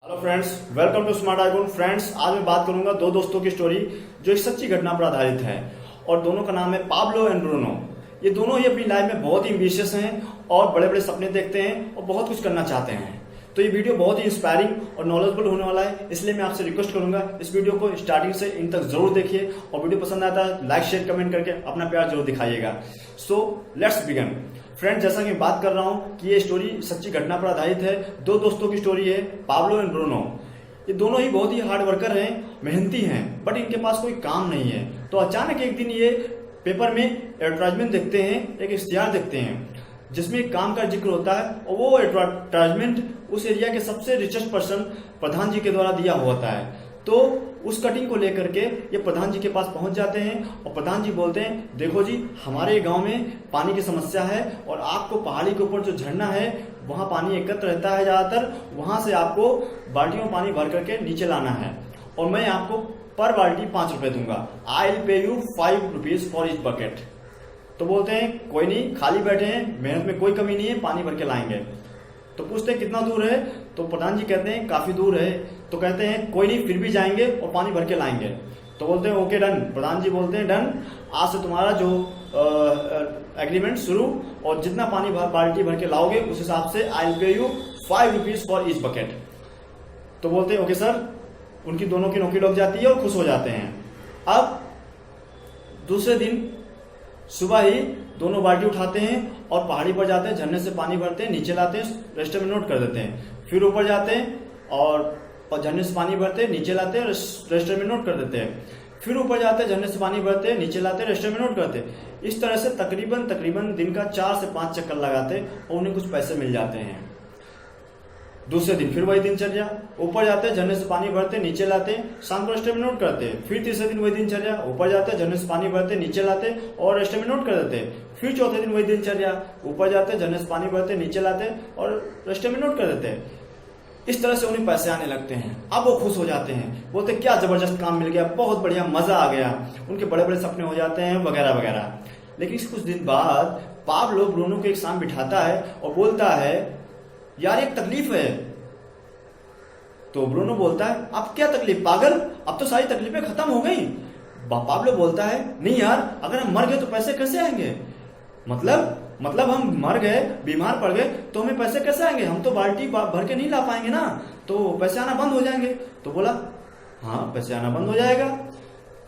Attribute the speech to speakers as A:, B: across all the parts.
A: Hello friends, welcome to Smart Icon. Friends, आज मैं बात करूंगा दो दोस्तों की स्टोरी जो एक सच्ची घटना पर आधारित है और दोनों का नाम है पाब्लो एंड ब्रूनो। ये दोनों ही अपनी लाइफ में बहुत ही एम्बिशियस हैं और बड़े बड़े सपने देखते हैं और बहुत कुछ करना चाहते हैं। तो ये वीडियो बहुत ही इंस्पायरिंग और नॉलेजेबल होने वाला है, इसलिए मैं आपसे रिक्वेस्ट करूंगा इस वीडियो को स्टार्टिंग से इन तक जरूर देखिए और वीडियो पसंद आता है लाइक शेयर कमेंट करके अपना प्यार जरूर दिखाइएगा। So let's begin. फ्रेंड्स, जैसा कि मैं बात कर रहा हूँ कि ये स्टोरी सच्ची घटना पर आधारित है। दो दोस्तों की स्टोरी है, पाब्लो एंड ब्रूनो। ये दोनों ही बहुत ही हार्ड वर्कर हैं, मेहनती हैं, बट इनके पास कोई काम नहीं है। तो अचानक एक दिन ये पेपर में एडवर्टाइजमेंट देखते हैं, एक इश्तिहार देखते हैं जिसमें एक काम का जिक्र होता है और वो एडवर्टाइजमेंट उस एरिया के सबसे रिचेस्ट पर्सन प्रधान जी के द्वारा दिया हुआ होता है। तो उस कटिंग को लेकर के ये प्रधान जी के पास पहुंच जाते हैं और प्रधान जी बोलते हैं, देखो जी, हमारे गांव में पानी की समस्या है और आपको पहाड़ी के ऊपर जो झरना है वहां पानी एकत्र रहता है ज्यादातर, वहां से आपको बाल्टियों में पानी भर करके नीचे लाना है और मैं आपको पर बाल्टी 5 रुपए दूंगा। I will pay you 5 rupees for each bucket. तो बोलते हैं कोई नहीं, खाली बैठे हैं, मेहनत में कोई कमी नहीं है, पानी भर के लाएंगे। तो पूछते हैं कितना दूर है? तो प्रधान जी कहते हैं काफी दूर है। तो कहते हैं कोई नहीं, फिर भी जाएंगे और पानी भर के लाएंगे। तो बोलते हैं ओके डन। प्रधान जी बोलते हैं डन, आज से तुम्हारा जो एग्रीमेंट शुरू और जितना पानी बाल्टी भर के लाओगे उस हिसाब से I will pay you 5 rupees for each bucket. तो बोलते हैं ओके सर। उनकी दोनों की नौकरी लग जाती है और खुश हो जाते हैं। अब दूसरे दिन सुबह ही दोनों बाल्टी उठाते हैं और पहाड़ी पर जाते हैं, झरने से पानी भरते हैं, नीचे लाते हैं, रजिस्टर में नोट कर देते हैं। फिर ऊपर जाते हैं और झरने से पानी भरते हैं, नीचे लाते हैं, रजिस्टर में नोट कर देते हैं। फिर ऊपर जाते हैं, झरने से पानी भरते हैं, नीचे लाते हैं, रजिस्टर में नोट करते हैं। इस तरह से तकरीबन दिन का 4 से 5 चक्कर लगाते और उन्हें कुछ पैसे मिल जाते हैं। दूसरे दिन फिर वही दिनचर्या, ऊपर जाते हैं, झरने से पानी भरते, नीचे लाते, शाम को रजिस्टर में नोट करते हैं। फिर तीसरे दिन वही दिनचर्या, ऊपर जाते हैं, झरने से पानी भरते, नीचे लाते और रजिस्टर में नोट कर देते। फिर चौथे दिन वही दिनचर्या, ऊपर जाते हैं, झरने से पानी भरते, नीचे लाते और रजिस्टर में नोट कर देते। इस तरह से उन्हें पैसे आने लगते हैं। अब वो खुश हो जाते हैं, बोलते क्या जबरदस्त काम मिल गया, बहुत बढ़िया, मजा आ गया, उनके बड़े बड़े सपने हो जाते हैं वगैरह वगैरह। लेकिन कुछ दिन बाद पाब्लो ब्रूनो को एक शाम बिठाता है और बोलता है यार एक तकलीफ है। तो ब्रूनो बोलता है अब क्या तकलीफ पागल, अब तो सारी तकलीफें खत्म हो गई। पाब्लो बोलता है नहीं यार, अगर हम मर गए तो पैसे कैसे आएंगे? मतलब हम मर गए, बीमार पड़ गए तो हमें पैसे कैसे आएंगे? हम तो बाल्टी भर के नहीं ला पाएंगे ना, तो पैसे आना बंद हो जाएंगे। तो बोला हाँ, पैसे आना बंद हो जाएगा।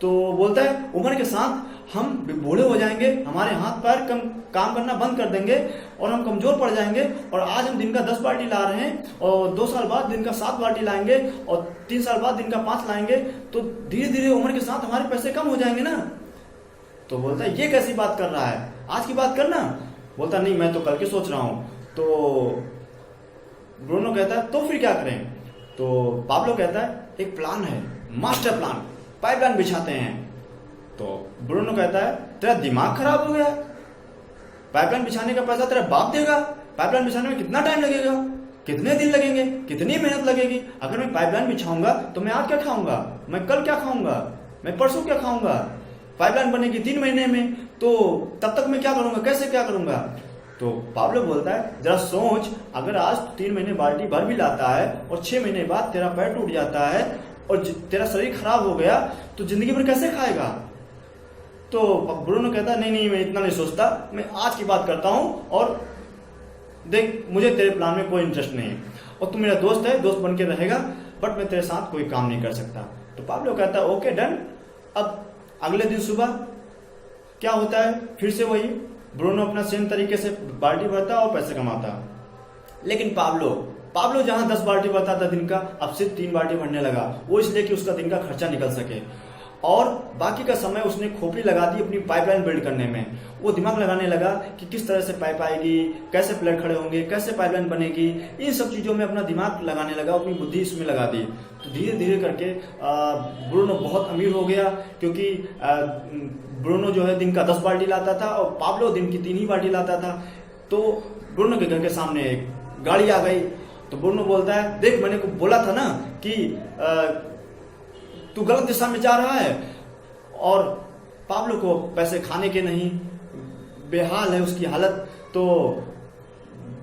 A: तो बोलता है उम्र के साथ हम बूढ़े हो जाएंगे, हमारे हाथ पैर काम करना बंद कर देंगे और हम कमजोर पड़ जाएंगे। और आज हम दिन का 10 बाल्टी ला रहे हैं और 2 साल बाद दिन का 7 बाल्टी लाएंगे और 3 साल बाद दिन का 5 लाएंगे, तो धीरे धीरे उम्र के साथ हमारे पैसे कम हो जाएंगे ना। तो बोलता है ये कैसी बात कर रहा है, आज की बात करना। बोलता नहीं, मैं तो कल की सोच रहा हूं। तो ब्रूनो कहता है तो फिर क्या करें? तो पाब्लो कहता है एक प्लान है, मास्टर प्लान, पाइपलाइन बिछाते हैं। तो ब्रूनो कहता है तेरा दिमाग खराब हो गया, पाइपलाइन बिछाने का पैसा तेरा बाप देगा? पाइपलाइन बिछाने में कितना टाइम लगेगा, कितने दिन लगेंगे, कितनी मेहनत लगेगी? अगर मैं पाइपलाइन बिछाऊंगा तो मैं आज क्या खाऊंगा, मैं कल क्या खाऊंगा, मैं परसों क्या खाऊंगा? पाइपलाइन बनेगी 3 महीने में, तो तब तक मैं क्या करूंगा, कैसे क्या करूंगा? तो पाब्लो बोलता है जरा सोच, अगर आज 3 महीने बाल्टी भर भी लाता है और 6 महीने बाद तेरा पैर टूट जाता है और तेरा शरीर खराब हो गया तो जिंदगी भर कैसे खाएगा? तो ब्रूनो कहता है नहीं, मैं इतना नहीं सोचता, मैं आज की बात करता हूं और देख, मुझे तेरे प्लान में कोई इंटरेस्ट नहीं है और तू मेरा दोस्त है, दोस्त बन के रहेगा, बट मैं तेरे साथ कोई काम नहीं कर सकता। तो पाब्लो कहता है ओके डन। अब अगले दिन सुबह क्या होता है, फिर से वही ब्रूनो अपना सेम तरीके से बाल्टी भरता और पैसे कमाता। लेकिन पाब्लो जहां 10 बाल्टी भरता था दिन का, अब सिर्फ 3 बाल्टी भरने लगा। वो इसलिए कि उसका दिन का खर्चा निकल सके और बाकी का समय उसने खोपड़ी लगा दी अपनी पाइपलाइन बिल्ड करने में। वो दिमाग लगाने लगा कि किस तरह से पाइप आएगी, कैसे प्लेट खड़े होंगे, कैसे पाइपलाइन बनेगी, इन सब चीजों में अपना दिमाग लगाने लगा, अपनी बुद्धि इसमें लगा दी। तो धीरे धीरे करके ब्रूनो बहुत अमीर हो गया, क्योंकि ब्रूनो जो है दिन का 10 बाल्टी लाता था और पाब्लो दिन की 3 ही बाल्टी लाता था। तो ब्रूनो के घर के सामने एक गाड़ी आ गई। तो ब्रूनो बोलता है देख, मैंने को बोला था ना कि तू गलत दिशा में जा रहा है। और पाब्लो को पैसे खाने के नहीं, बेहाल है उसकी हालत। तो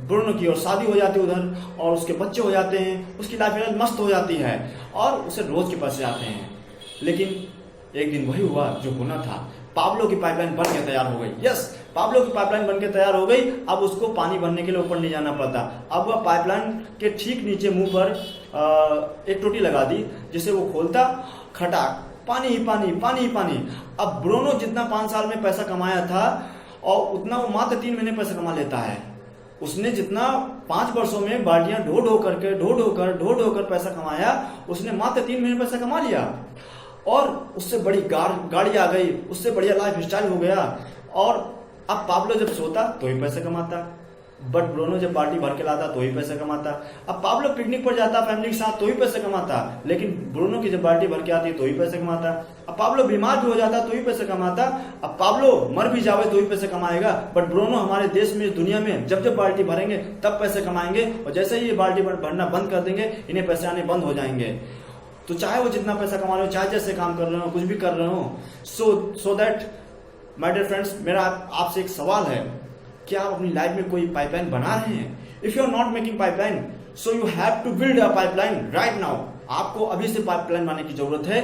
A: ब्रूनो की और शादी हो जाती है उधर और उसके बच्चे हो जाते हैं, उसकी लाइफ मस्त हो जाती है और उसे रोज के पैसे आते हैं। लेकिन एक दिन वही हुआ जो होना था, पाब्लो की पाइपलाइन बन के तैयार हो गई। यस, पाब्लो की पाइपलाइन बन के तैयार हो गई। अब उसको पानी भरने के लिए ऊपर नहीं जाना पड़ता। अब वह पाइपलाइन के ठीक नीचे मुंह पर एक टोटी लगा दी, जिसे वो खोलता, खटाक, पानी ही पानी, पानी ही पानी। अब ब्रूनो जितना 5 साल में पैसा कमाया था और उतना वो मात्र 3 महीने पैसा कमा लेता है। उसने जितना 5 वर्षों में बाल्टियां ढो ढो कर पैसा कमाया, उसने मात्र 3 महीने पैसा कमा लिया और उससे बड़ी गाड़ी आ गई, उससे बढ़िया लाइफ स्टाइल हो गया। और अब पाब्लो जब सोता तो ही पैसा कमाता, बट ब्रूनो जब पार्टी भर के लाता तो ही पैसा कमाता। अब पाब्लो पिकनिक पर जाता फैमिली के साथ तो ही पैसा कमाता, लेकिन ब्रूनो की जब पार्टी भर के आती तो ही पैसा कमाता। अब पाब्लो बीमार भी हो जाता तो ही पैसा कमाता। अब पाब्लो मर भी जावे तो ही पैसा कमाएगा, बट ब्रूनो हमारे देश में, दुनिया में जब जब बाल्टी भरेंगे तब पैसे कमाएंगे, और जैसे ही ये बाल्टी भरना बंद कर देंगे इन्हें पैसे आने बंद हो जाएंगे। तो चाहे वो जितना पैसा कमा रहे हो, चाहे जैसे काम कर रहे हो, कुछ भी कर रहे हो, so that my dear friends, मेरा आपसे एक सवाल है, क्या आप अपनी लाइफ में कोई पाइपलाइन बना रहे हैं? If you are not making pipeline, so you have to build a pipeline right now. आपको अभी से पाइपलाइन बनाने की जरूरत है।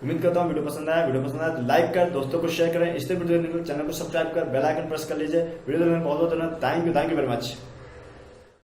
A: उम्मीद करता हूँ वीडियो पसंद आया तो लाइक कर, दोस्तों को शेयर करें, इस वीडियो चैनल को सब्सक्राइब कर, बेल आइकन प्रेस कर लीजिए। वीडियो देखने में बहुत बहुत धन्यवाद। Thank you very much.